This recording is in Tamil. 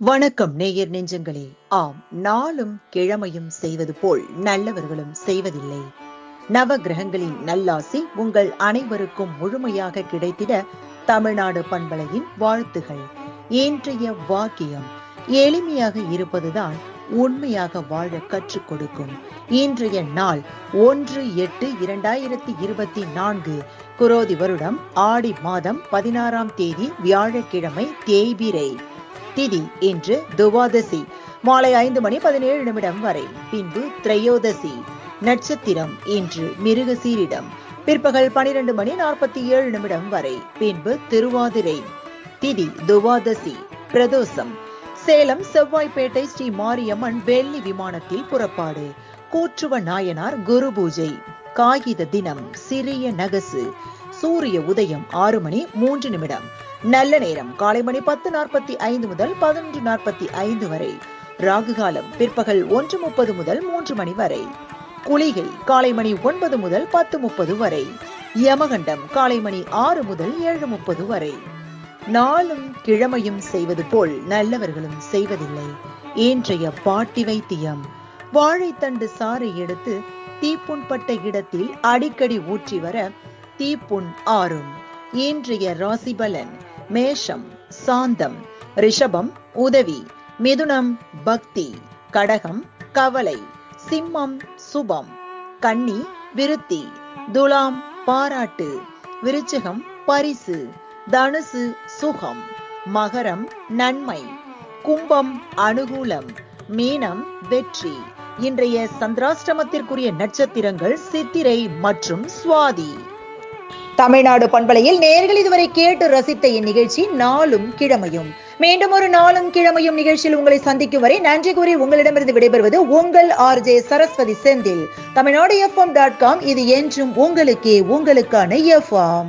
வணக்கம் நேயர் நெஞ்சங்களே. ஆம், நாளும் கிழமையும் செய்வது போல் நல்லவர்களும் செய்வதில்லை. நவ கிரகங்களின் நல்லாசி உங்கள் அனைவருக்கும் முழுமையாக கிடைத்திட தமிழ்நாடு பண்பலையின் வாழ்த்துகள். இன்றைய வாக்கியம்: எளிமையாக இருப்பதுதான் உண்மையாக வாழ கற்றுக் கொடுக்கும். இன்றைய நாள் 1/8/2024 குரோதி வருடம் ஆடி மாதம் 16ஆம் தேதி வியாழக்கிழமை, தேய்பிறை. திதி இன்று துவாதசி மாலை 5:17 வரை. பின்பு திரையோதசி. நட்சத்திரம் இன்று மிருகசீரிடம். பிற்பகல் 12:47 வரை. பின்பு திருவாதிரை. திதி துவாதசி. பிரதோஷம். சேலம் செவ்வாய்ப்பேட்டை ஸ்ரீ மாரியம்மன் வெள்ளி விமானத்தில் புறப்பாடு. கூற்றுவ நாயனார் குரு பூஜை. காகித தினம் சிறிய நகசு. சூரிய உதயம் 6:03. நல்ல நேரம் காலை மணி 10:45 முதல் 11:45 வரை. ராகு காலம் பிற்பகல் 1:30 முதல் 3 மணி வரை. குளிகை காலை மணி 9 முதல் 10:30 வரை. யமகண்டம் காலை மணி 6 முதல் 7:30 வரை. நாளும் கிழமையும் செய்வது போல் நல்லவர்களும் செய்வதில்லை. இன்றைய பாட்டி வைத்தியம்: வாழைத்தண்டு சாறை எடுத்து தீப்புண்பட்ட இடத்தில் அடிக்கடி ஊற்றி வர தீப்புண் ஆறும். இன்றைய ராசி பலன்: மேஷம் சாந்தம், ரிஷபம் உதவி, மிதுனம் பக்தி, கடகம் கவலை, சிம்மம் சுபம், கன்னி விருத்தி, துலாம் பாராட்டு, விருச்சிகம் பரிசு, தனுசு சுகம், மகரம் நன்மை, கும்பம் அனுகூலம், மீனம் வெற்றி. இன்றைய சந்திராஷ்டமத்திற்குரிய நட்சத்திரங்கள் சித்திரை மற்றும் சுவாதி. தமிழ்நாடு பண்பலையில் நேயர்கள் இதுவரை கேட்டு ரசித்த இந்நிகழ்ச்சி நாளும் கிழமையும். மீண்டும் ஒரு நாளும் கிழமையும் நிகழ்ச்சியில் உங்களை சந்திக்கும் வரை நன்றி கூறி உங்களிடமிருந்து விடைபெறுவது உங்கள் RJ சரஸ்வதி செந்தில். தமிழ்நாடு FM.com. இது என்றும் உங்களுக்கே, உங்களுக்கான FM.